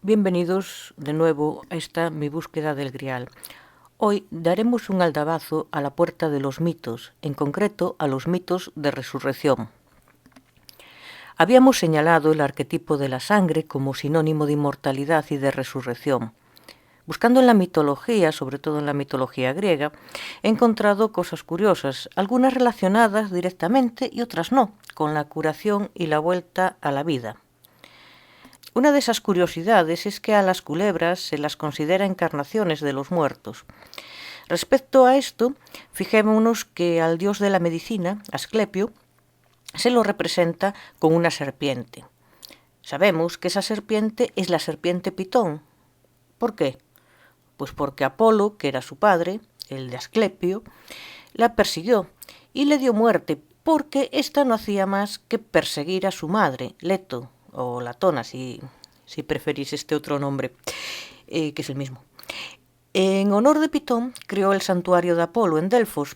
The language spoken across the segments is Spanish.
Bienvenidos de nuevo a esta mi búsqueda del Grial. Hoy daremos un aldabazo a la puerta de los mitos, en concreto a los mitos de resurrección. Habíamos señalado el arquetipo de la sangre como sinónimo de inmortalidad y de resurrección. Buscando en la mitología, sobre todo en la mitología griega, he encontrado cosas curiosas, algunas relacionadas directamente y otras no, con la curación y la vuelta a la vida. Una de esas curiosidades es que a las culebras se las considera encarnaciones de los muertos. Respecto a esto, fijémonos que al dios de la medicina, Asclepio, se lo representa con una serpiente. Sabemos que esa serpiente es la serpiente Pitón. ¿Por qué? Pues porque Apolo, que era su padre, el de Asclepio, la persiguió y le dio muerte, porque ésta no hacía más que perseguir a su madre, Leto, o Latona, si preferís este otro nombre, que es el mismo. En honor de Pitón, creó el santuario de Apolo en Delfos,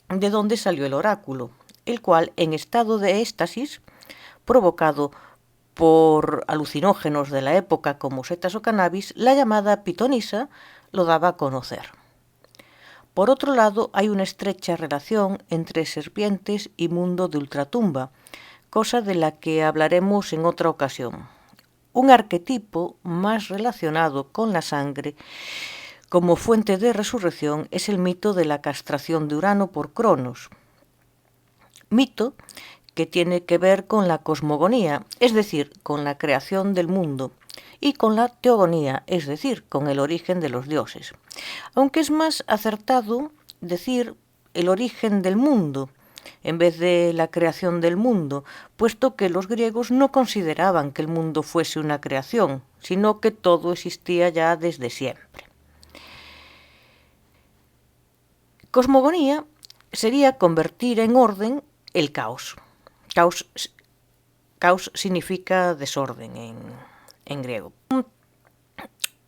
de donde salió el oráculo, el cual, en estado de éxtasis, provocado por alucinógenos de la época como setas o cannabis, la llamada pitonisa lo daba a conocer. Por otro lado, hay una estrecha relación entre serpientes y mundo de ultratumba, cosa de la que hablaremos en otra ocasión. Un arquetipo más relacionado con la sangre como fuente de resurrección es el mito de la castración de Urano por Cronos. Mito que tiene que ver con la cosmogonía, es decir, con la creación del mundo, y con la teogonía, es decir, con el origen de los dioses. Aunque es más acertado decir el origen del mundo, en vez de la creación del mundo, puesto que los griegos no consideraban que el mundo fuese una creación, sino que todo existía ya desde siempre. Cosmogonía sería convertir en orden el caos. Caos significa desorden en griego.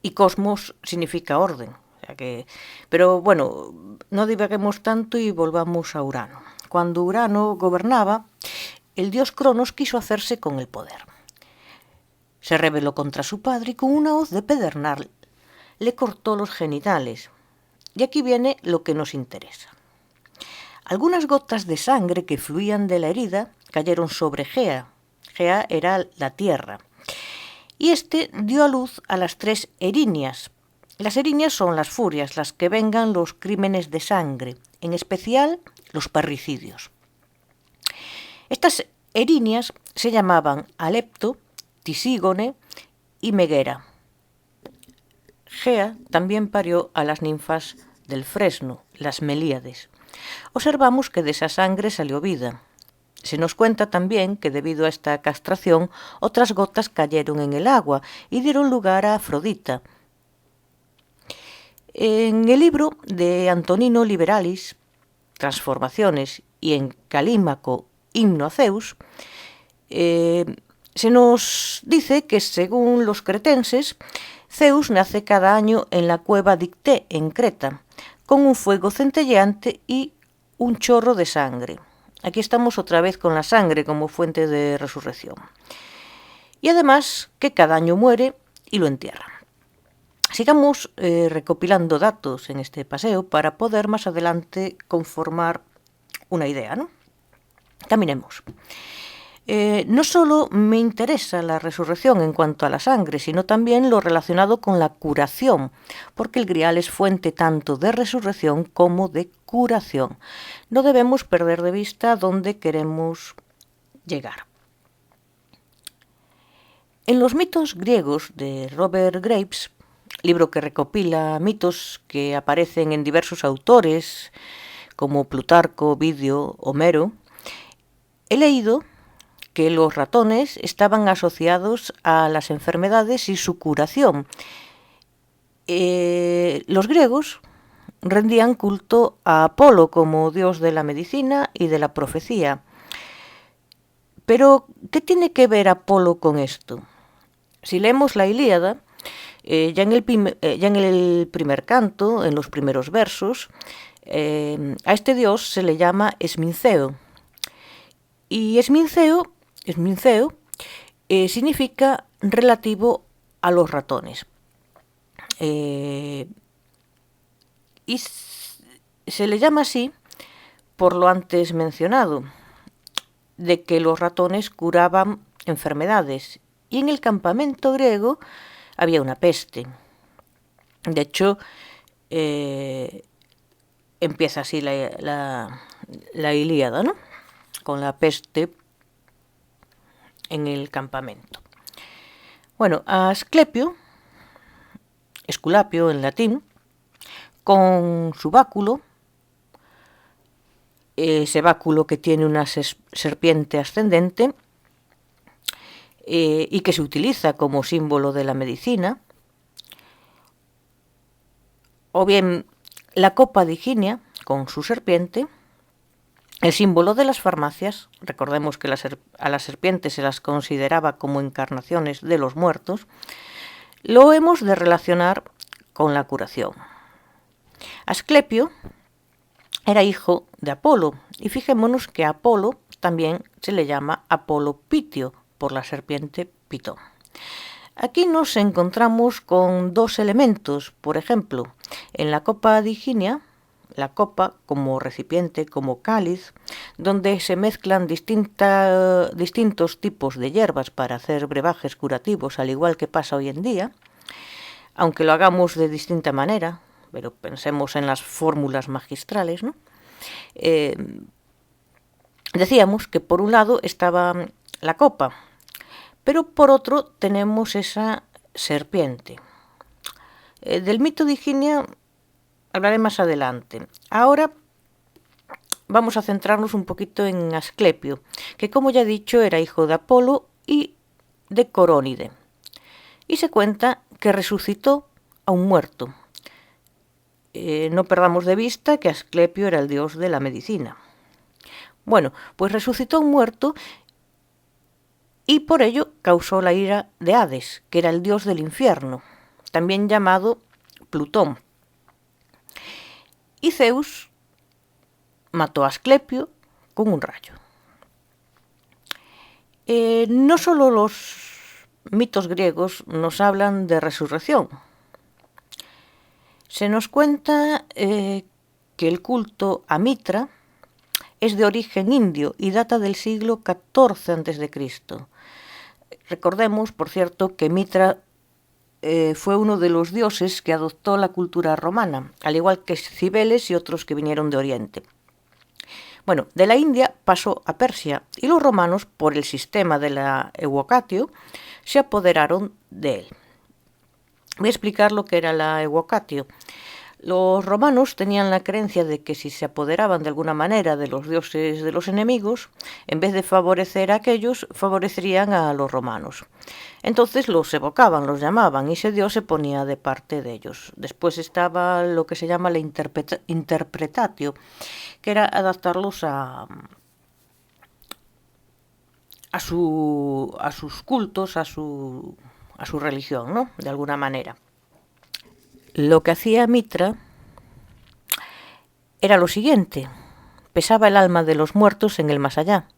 Y cosmos significa orden. O sea que, pero bueno, no divaguemos tanto y volvamos a Urano. Cuando Urano gobernaba, el dios Cronos quiso hacerse con el poder. Se rebeló contra su padre y con una hoz de pedernal le cortó los genitales. Y aquí viene lo que nos interesa. Algunas gotas de sangre que fluían de la herida cayeron sobre Gea. Gea era la tierra. Y este dio a luz a las 3 erinias. Las erinias son las furias, las que vengan los crímenes de sangre, en especial los parricidios. Estas erinias se llamaban Alepto, Tisígone y Meguera. Gea también parió a las ninfas del fresno, las Melíades. Observamos que de esa sangre salió vida. Se nos cuenta también que debido a esta castración otras gotas cayeron en el agua y dieron lugar a Afrodita. En el libro de Antonino Liberalis, Transformaciones, y en Calímaco, Himno a Zeus, se nos dice que según los cretenses, Zeus nace cada año en la cueva Dicté, en Creta, con un fuego centelleante y un chorro de sangre. Aquí estamos otra vez con la sangre como fuente de resurrección. Y además que cada año muere y lo entierran. Sigamos recopilando datos en este paseo para poder más adelante conformar una idea, ¿no? Caminemos. No solo me interesa la resurrección en cuanto a la sangre, sino también lo relacionado con la curación, porque el Grial es fuente tanto de resurrección como de curación. No debemos perder de vista dónde queremos llegar. En los mitos griegos de Robert Graves, libro que recopila mitos que aparecen en diversos autores, como Plutarco, Ovidio, Homero, he leído que los ratones estaban asociados a las enfermedades y su curación. Los griegos rendían culto a Apolo como dios de la medicina y de la profecía. Pero, ¿qué tiene que ver Apolo con esto? Si leemos la Ilíada, ya en el primer canto, en los primeros versos, a este dios se le llama Esminceo. Y Esminceo significa relativo a los ratones. Y se le llama así por lo antes mencionado, de que los ratones curaban enfermedades. Y en el campamento griego había una peste. De hecho, empieza así la Ilíada, ¿no? Con la peste en el campamento. Bueno, a Asclepio, Esculapio en latín, con su báculo, ese báculo que tiene una serpiente ascendente y que se utiliza como símbolo de la medicina, o bien la copa de Higinia con su serpiente, el símbolo de las farmacias. Recordemos que a las serpientes se las consideraba como encarnaciones de los muertos. Lo hemos de relacionar con la curación. Asclepio era hijo de Apolo, y fijémonos que a Apolo también se le llama Apolo Pitio, por la serpiente Pitón. Aquí nos encontramos con dos elementos. Por ejemplo, en la copa de Higinia, la copa como recipiente, como cáliz, donde se mezclan distintos tipos de hierbas para hacer brebajes curativos, al igual que pasa hoy en día, aunque lo hagamos de distinta manera, pero pensemos en las fórmulas magistrales, ¿no? Decíamos que por un lado estaba la copa, pero por otro tenemos esa serpiente. Del mito de Higinia hablaré más adelante. Ahora vamos a centrarnos un poquito en Asclepio, que como ya he dicho era hijo de Apolo y de Corónide. Y se cuenta que resucitó a un muerto. No perdamos de vista que Asclepio era el dios de la medicina. Bueno, pues resucitó a un muerto y por ello causó la ira de Hades, que era el dios del infierno, también llamado Plutón. Y Zeus mató a Asclepio con un rayo. No solo los mitos griegos nos hablan de resurrección. Se nos cuenta que el culto a Mitra es de origen indio y data del siglo XIV a.C. Recordemos, por cierto, que Mitra fue uno de los dioses que adoptó la cultura romana, al igual que Cibeles y otros que vinieron de Oriente. Bueno, de la India pasó a Persia y los romanos, por el sistema de la evocatio, se apoderaron de él. Voy a explicar lo que era la evocatio. Los romanos tenían la creencia de que si se apoderaban de alguna manera de los dioses de los enemigos, en vez de favorecer a aquellos, favorecerían a los romanos. Entonces los evocaban, los llamaban, y ese dios se ponía de parte de ellos. Después estaba lo que se llama la interpretatio, que era adaptarlos a sus cultos, a su religión, ¿no? De alguna manera. Lo que hacía Mitra era lo siguiente: pesaba el alma de los muertos en el más allá,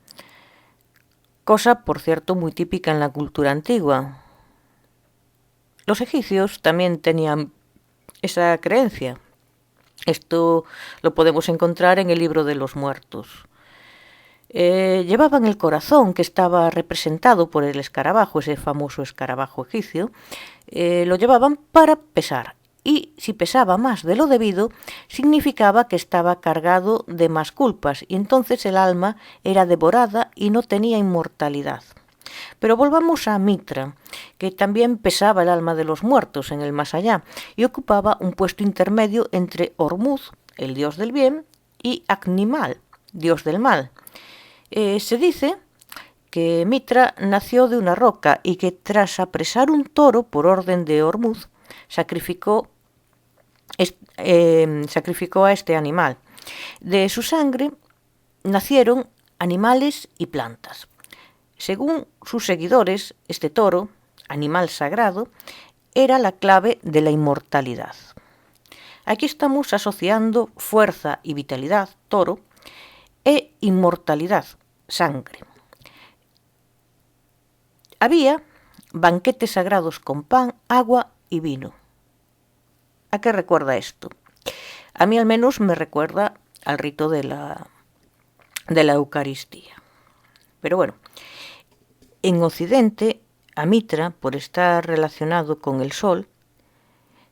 cosa, por cierto, muy típica en la cultura antigua. Los egipcios también tenían esa creencia. Esto lo podemos encontrar en el libro de los muertos. Llevaban el corazón, que estaba representado por el escarabajo, ese famoso escarabajo egipcio, lo llevaban para pesar. Y si pesaba más de lo debido, significaba que estaba cargado de más culpas, y entonces el alma era devorada y no tenía inmortalidad. Pero volvamos a Mitra, que también pesaba el alma de los muertos en el más allá, y ocupaba un puesto intermedio entre Ormuz, el dios del bien, y Acnimal, dios del mal. Se dice que Mitra nació de una roca y que tras apresar un toro por orden de Ormuz, sacrificó a este animal. De su sangre nacieron animales y plantas. Según sus seguidores, este toro, animal sagrado, era la clave de la inmortalidad. Aquí estamos asociando fuerza y vitalidad, toro, e inmortalidad, sangre. Había banquetes sagrados con pan, agua y vino. ¿A qué recuerda esto? A mí al menos me recuerda al rito de la Eucaristía. Pero bueno, en Occidente, a Mitra, por estar relacionado con el sol,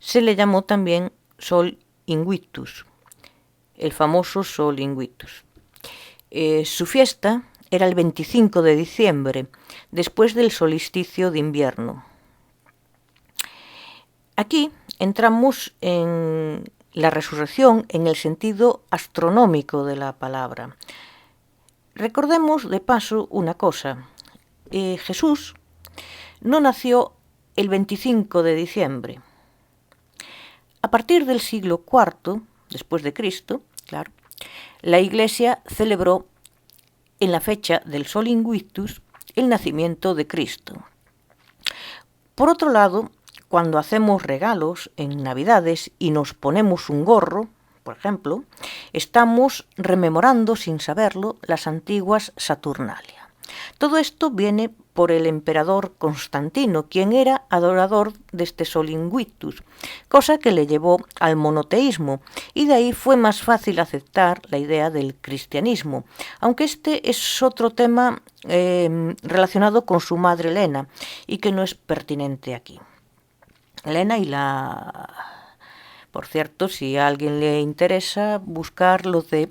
se le llamó también Sol Invictus, el famoso Sol Invictus. Su fiesta era el 25 de diciembre, después del solsticio de invierno. Aquí entramos en la resurrección en el sentido astronómico de la palabra. Recordemos de paso una cosa. Jesús no nació el 25 de diciembre. A partir del siglo IV, después de Cristo, claro, la Iglesia celebró en la fecha del Sol Invictus el nacimiento de Cristo. Por otro lado, cuando hacemos regalos en Navidades y nos ponemos un gorro, por ejemplo, estamos rememorando sin saberlo las antiguas Saturnalia. Todo esto viene por el emperador Constantino, quien era adorador de este Sol Invictus, cosa que le llevó al monoteísmo, y de ahí fue más fácil aceptar la idea del cristianismo, aunque este es otro tema relacionado con su madre Helena, y que no es pertinente aquí. Helena y la... Por cierto, si a alguien le interesa, buscar lo de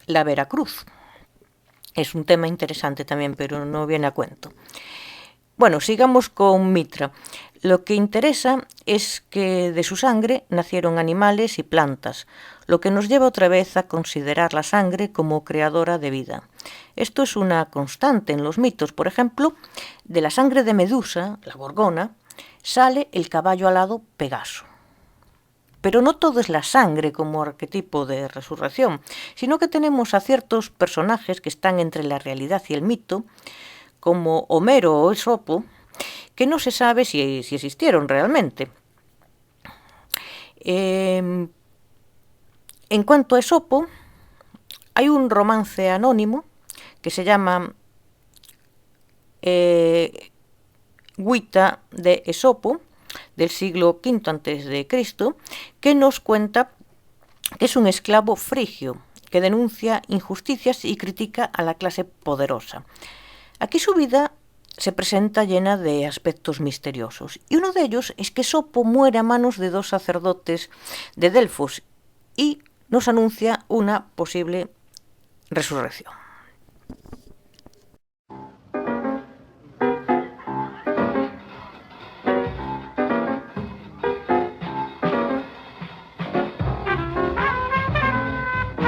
la Veracruz. Es un tema interesante también, pero no viene a cuento. Bueno, sigamos con Mitra. Lo que interesa es que de su sangre nacieron animales y plantas, lo que nos lleva otra vez a considerar la sangre como creadora de vida. Esto es una constante en los mitos. Por ejemplo, de la sangre de Medusa, la Gorgona, sale el caballo alado Pegaso. Pero no todo es la sangre como arquetipo de resurrección, sino que tenemos a ciertos personajes que están entre la realidad y el mito, como Homero o Esopo, que no se sabe si existieron realmente. En cuanto a Esopo, hay un romance anónimo que se llama Guita de Esopo, del siglo V a.C., que nos cuenta que es un esclavo frigio que denuncia injusticias y critica a la clase poderosa. Aquí su vida se presenta llena de aspectos misteriosos, y uno de ellos es que Esopo muere a manos de dos sacerdotes de Delfos y nos anuncia una posible resurrección.